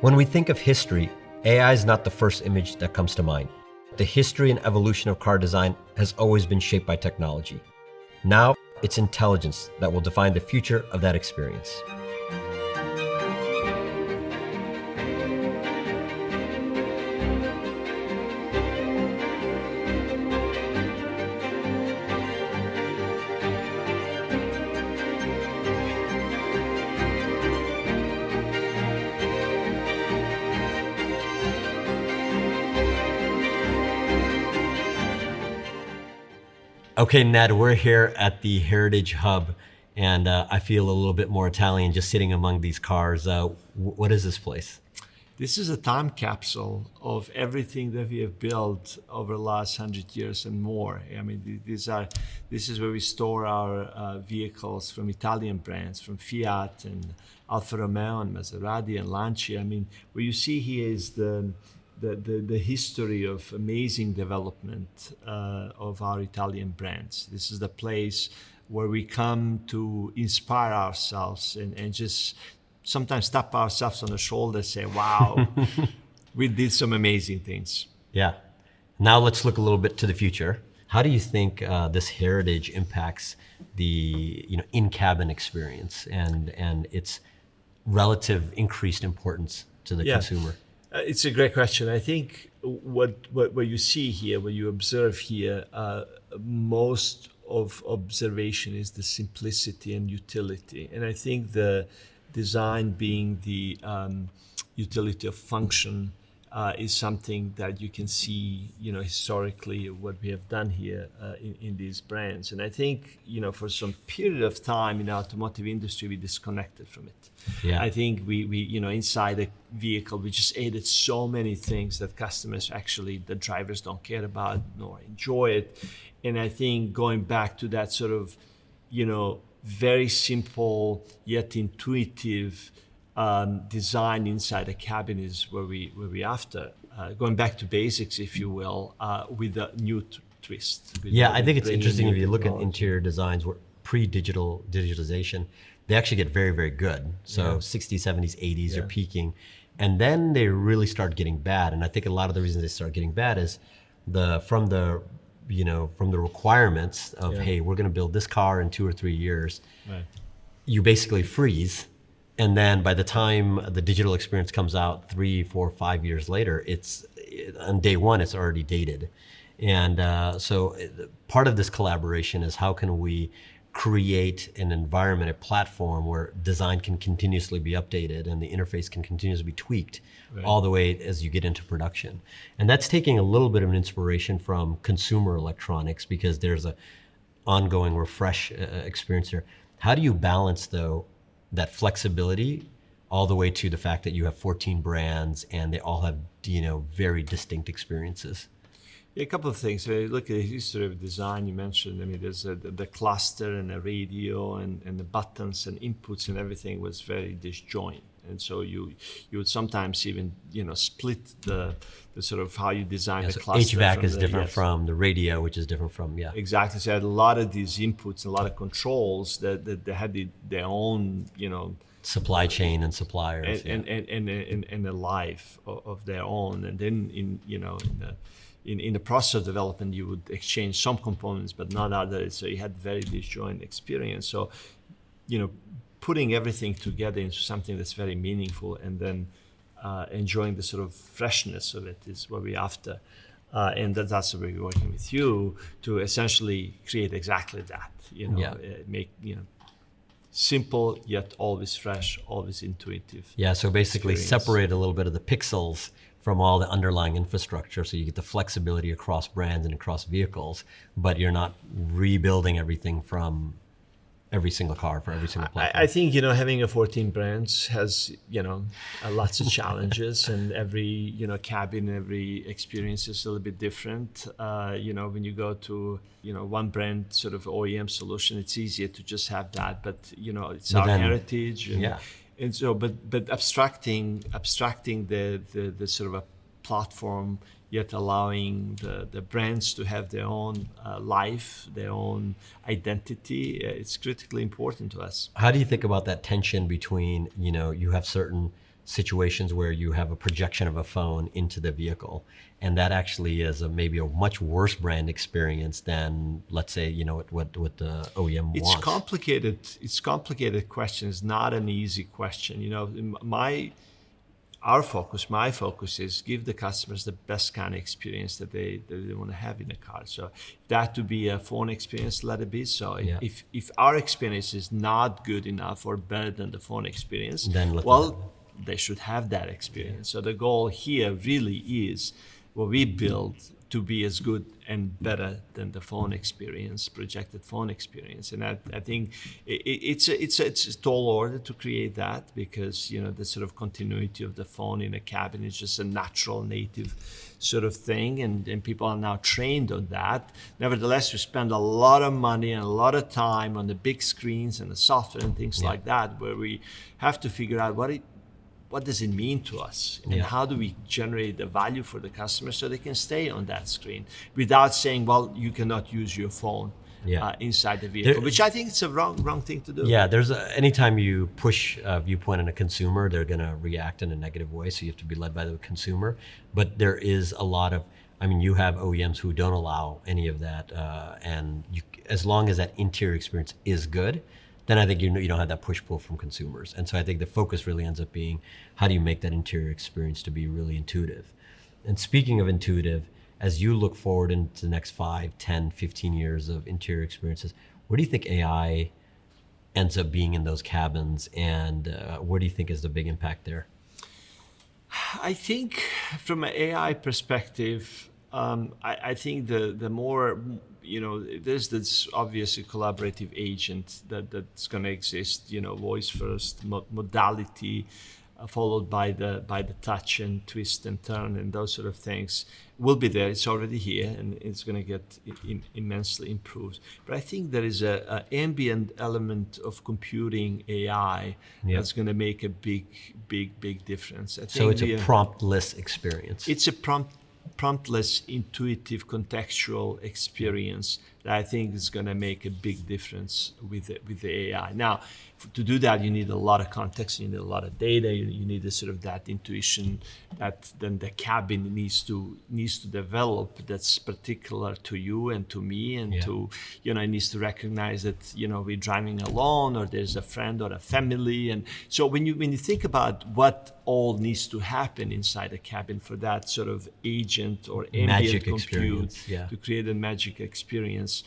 When we think of history, AI is not the first image that comes to mind. The history and evolution of car design has always been shaped by technology. Now, it's intelligence that will define the future of that experience. Okay, Ned, we're here at the Heritage Hub, and I feel a little bit more Italian just sitting among these cars. What is this place? This is a time capsule of everything that we have built over the last 100 years and more. I mean, this is where we store our vehicles from Italian brands, from Fiat and Alfa Romeo and Maserati and Lancia. I mean, what you see here is the history of amazing development of our Italian brands. This is the place where we come to inspire ourselves and just sometimes tap ourselves on the shoulder and say, wow, we did some amazing things. Yeah. Now let's look a little bit to the future. How do you think this heritage impacts the in-cabin experience and its relative increased importance to the consumer? It's a great question. I think what you see here, what you observe here, most of observation is the simplicity and utility. And I think the design being the utility of function is something that you can see, historically what we have done here in these brands. And I think, for some period of time in the automotive industry, we disconnected from it. Yeah. I think we inside a vehicle, we just added so many things that customers actually, the drivers don't care about nor enjoy it. And I think going back to that sort of, very simple yet intuitive design inside a cabin is where we after. Going back to basics, if you will, with a new twist. Yeah, I think it's interesting if you look at interior designs where digitalization, they actually get very, very good. So 60s, 70s, 80s are peaking. And then they really start getting bad. And I think a lot of the reasons they start getting bad is from the requirements of, hey, we're going to build this car in 2 or 3 years. Right. You basically freeze. And then by the time the digital experience comes out 3, 4, 5 years later, on day one, it's already dated. And so part of this collaboration is how can we create an environment, a platform where design can continuously be updated and the interface can continuously be tweaked all the way as you get into production. And that's taking a little bit of an inspiration from consumer electronics because there's an ongoing refresh experience here. How do you balance, though, that flexibility all the way to the fact that you have 14 brands and they all have very distinct experiences? A couple of things. Look at the history of design you mentioned. I mean, there's the cluster and the radio and the buttons and inputs and everything was very disjoint. And so you would sometimes even split the sort of how you design the so cluster. HVAC is different from the radio, which is different from Exactly. So I had a lot of these inputs and a lot of controls that they had their own supply chain and suppliers and a life of their own. And then in the process of development, you would exchange some components, but not others. So you had very disjoint experience. So, putting everything together into something that's very meaningful and then enjoying the sort of freshness of it is what we're after. And that's what we're working with you to essentially create exactly that, make, simple yet always fresh, always intuitive. Yeah, so basically experience. Separate a little bit of the pixels from all the underlying infrastructure so you get the flexibility across brands and across vehicles, but you're not rebuilding everything from every single car for every single platform. I think, having a 14 brands has, lots of challenges and every, cabin, every experience is a little bit different. When you go to, one brand sort of OEM solution, it's easier to just have that, but, it's our heritage. And so, but abstracting the sort of a platform, yet allowing the brands to have their own life, their own identity, it's critically important to us. How do you think about that tension between, you have certain situations where you have a projection of a phone into the vehicle, and that actually is maybe a much worse brand experience than, let's say, what the OEM It's wants. complicated. It's complicated question. It's not an easy question. My focus is give the customers the best kind of experience that they want to have in a car. So if that to be a phone experience, let it be so. Yeah. If our experience is not good enough or better than the phone experience, Then let them well, they should have that experience. So the goal here really is what we build to be as good and better than the phone experience, projected phone experience. And I think it's a tall order to create that, because the sort of continuity of the phone in a cabin is just a natural native sort of thing, and people are now trained on that. Nevertheless, we spend a lot of money and a lot of time on the big screens and the software and things like that, where we have to figure out what does it mean to us, and how do we generate the value for the customer so they can stay on that screen without saying, well, you cannot use your phone inside the vehicle, which I think it's a wrong thing to do. Yeah, anytime you push a viewpoint on a consumer, they're going to react in a negative way. So you have to be led by the consumer. But there is a lot of, you have OEMs who don't allow any of that, and as long as that interior experience is good, then I think you don't have that push-pull from consumers. And so I think the focus really ends up being, how do you make that interior experience to be really intuitive? And speaking of intuitive, as you look forward into the next 5, 10, 15 years of interior experiences, where do you think AI ends up being in those cabins, and what do you think is the big impact there? I think from an AI perspective, I think the more, there's this obviously collaborative agent that's going to exist, voice first, modality, followed by the touch and twist and turn and those sort of things will be there. It's already here, and it's going to get immensely improved. But I think there is a ambient element of computing AI that's going to make a big difference. I think so it's a promptless experience. It's a promptless, intuitive, contextual experience that I think is going to make a big difference with the AI. Now, to do that, you need a lot of context, you need a lot of data, you need a sort of that intuition that then the cabin needs to develop, that's particular to you and to me, and to, it needs to recognize that, we're driving alone, or there's a friend or a family. And so when you think about what all needs to happen inside a cabin for that sort of agent or ambient magic compute experience, to create a magic experience,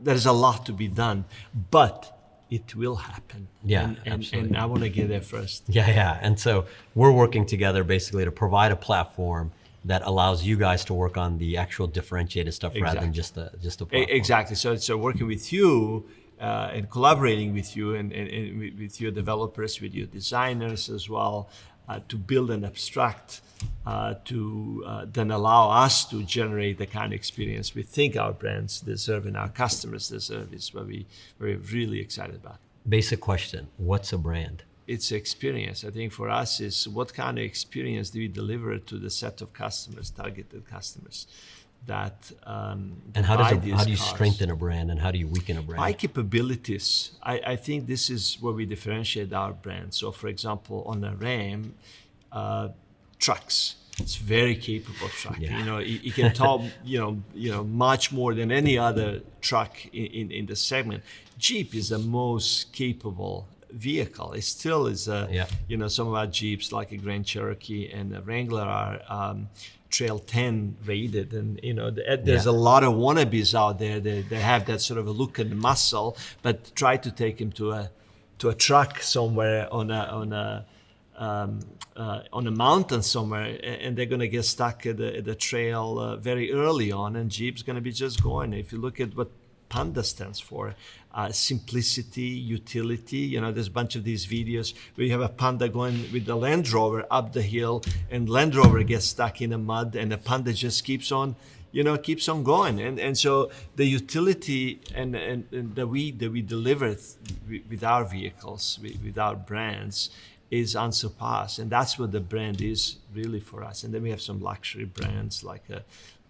there's a lot to be done, but it will happen. And I want to get there first. And so we're working together basically to provide a platform that allows you guys to work on the actual differentiated stuff rather than just a platform. Exactly. So working with you and collaborating with you and with your developers, with your designers as well, to build and abstract, to then allow us to generate the kind of experience we think our brands deserve and our customers deserve, is what we're really excited about. Basic question, what's a brand? It's experience. I think for us is, what kind of experience do we deliver to the set of customers, targeted customers, that and how do you strengthen a brand, and how do you weaken a brand? By capabilities. I think this is where we differentiate our brand. So for example, on the Ram, trucks, it's very capable truck. It can tow much more than any other truck in the segment. Jeep is the most capable vehicle. It still is some of our Jeeps, like a Grand Cherokee and a Wrangler, are Trail 10 rated, and there's a lot of wannabes out there that they have that sort of a look and muscle, but try to take him to a truck somewhere on a mountain somewhere, and they're going to get stuck at the trail very early on, and Jeep's going to be just going. If you look at what Panda stands for, simplicity, utility. There's a bunch of these videos where you have a Panda going with the Land Rover up the hill, and Land Rover gets stuck in the mud, and the Panda just keeps on going. And so the utility and that we deliver with our vehicles, with our brands, is unsurpassed, and that's what the brand is really for us. And then we have some luxury brands like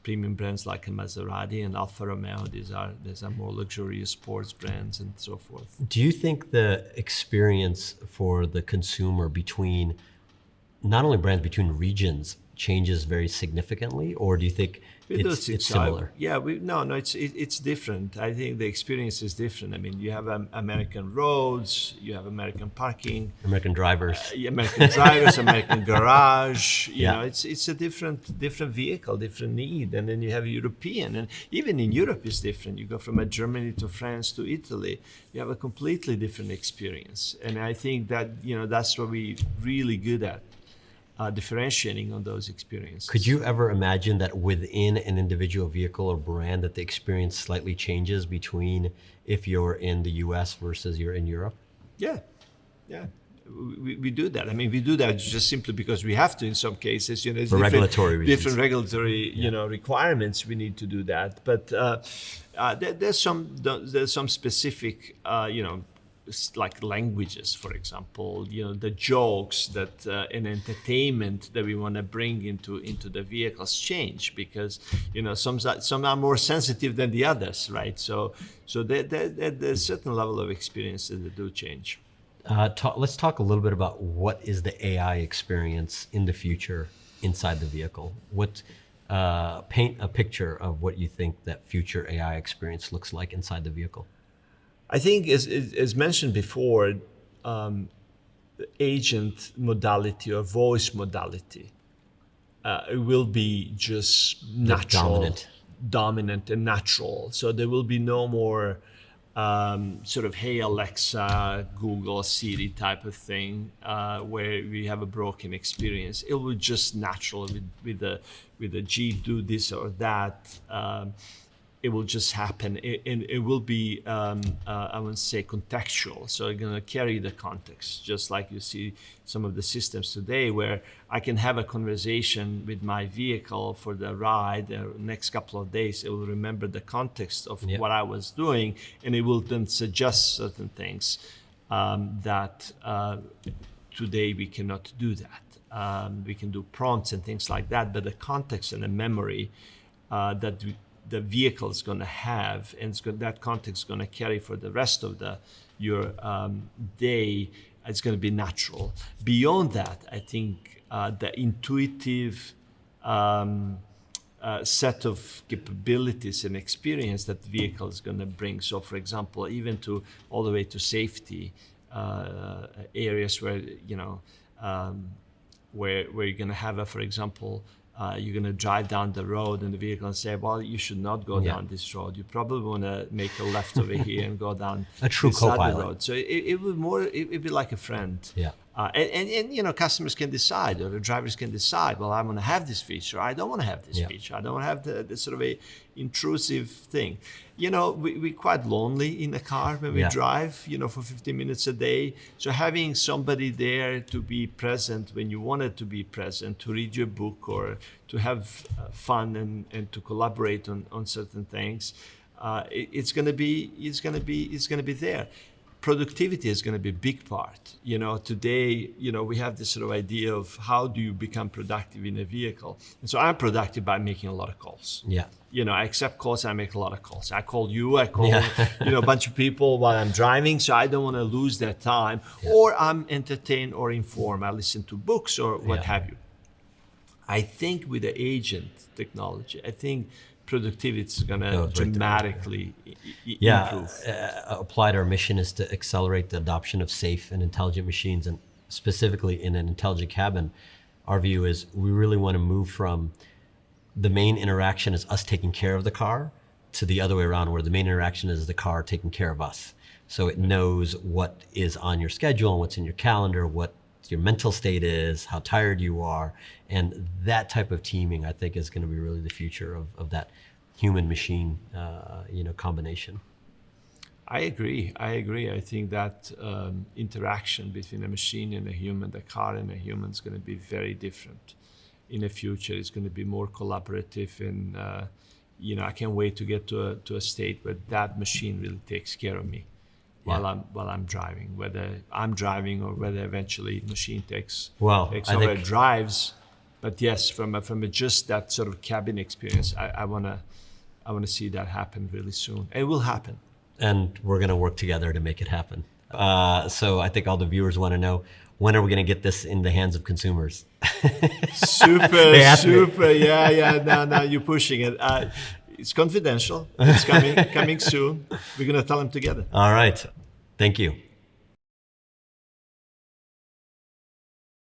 premium brands like a Maserati and Alfa Romeo. These are more luxurious sports brands and so forth. Do you think the experience for the consumer between not only brands, between regions changes very significantly, or do you think it's similar? Yeah, it's different. I think the experience is different. I mean, you have American roads, you have American parking, American drivers, American drivers, American garage. You Yeah. know, it's a different vehicle, different need. And then you have European, and even in Europe it's different. You go from Germany to France to Italy, you have a completely different experience. And I think that that's what we're really good at. Differentiating on those experiences. Could you ever imagine that within an individual vehicle or brand that the experience slightly changes between if you're in the US versus you're in Europe? Yeah. We do that. I mean, we do that just simply because we have to in some cases. It's For regulatory reasons. different regulatory requirements. We need to do that. But there's some specific like languages, for example, the jokes that and entertainment that we want to bring into the vehicles change because some are more sensitive than the others, right? So there's a certain level of experiences that do change. Let's talk a little bit about what is the AI experience in the future inside the vehicle. Paint a picture of what you think that future AI experience looks like inside the vehicle. I think, as mentioned before, agent modality or voice modality it will be just natural, dominant and natural. So there will be no more sort of "Hey Alexa, Google, Siri" type of thing where we have a broken experience. It will just natural with the G, do this or that. It will just happen, and it will be, I would say, contextual. So it's going to carry the context, just like you see some of the systems today where I can have a conversation with my vehicle for the ride. The next couple of days, it will remember the context of what I was doing, and it will then suggest certain things that today we cannot do that. We can do prompts and things like that, but the context and the memory that the vehicle is going to have, and that context is going to carry for the rest of your day, it's going to be natural. Beyond that, I think the intuitive set of capabilities and experience that the vehicle is going to bring. So, for example, even all the way to safety areas where where you're going to have for example. You're going to drive down the road and the vehicle and say, well, you should not go down this road. You probably want to make a left over here and go down a true this co-pilot. other road. So it would be like a friend. Yeah. And customers can decide, or the drivers can decide, well, I want to have this feature. I don't want to have this feature. I don't want to have the sort of a intrusive thing. We're quite lonely in the car when we drive, for 15 minutes a day. So having somebody there to be present when you wanted to be present, to read your book or to have fun and to collaborate on certain things, it's going to be there. Productivity is going to be a big part. Today, we have this sort of idea of how do you become productive in a vehicle. And so I'm productive by making a lot of calls. Yeah. I accept calls, I make a lot of calls. I call a bunch of people while I'm driving, so I don't want to lose that time. Or I'm entertained or informed. I listen to books or what have you. I think with the agent technology, productivity is going to dramatically improve. Applied, our mission is to accelerate the adoption of safe and intelligent machines, and specifically in an intelligent cabin. Our view is we really want to move from the main interaction is us taking care of the car to the other way around, where the main interaction is the car taking care of us. So it knows what is on your schedule and what's in your calendar, what your mental state is, how tired you are, and that type of teaming, I think, is going to be really the future of that human-machine, combination. I agree. I think that interaction between a machine and a human, the car and a human, is going to be very different in the future. It's going to be more collaborative, and I can't wait to get to a state where that machine really takes care of me while I'm driving, whether I'm driving or whether eventually machine takes over, drives. But yes, from just that sort of cabin experience, I wanna see that happen really soon. It will happen. And we're going to work together to make it happen. So I think all the viewers want to know, when are we going to get this in the hands of consumers? Super. Yeah. No, you're pushing it. It's confidential. It's coming soon. We're going to tell them together. All right. Thank you.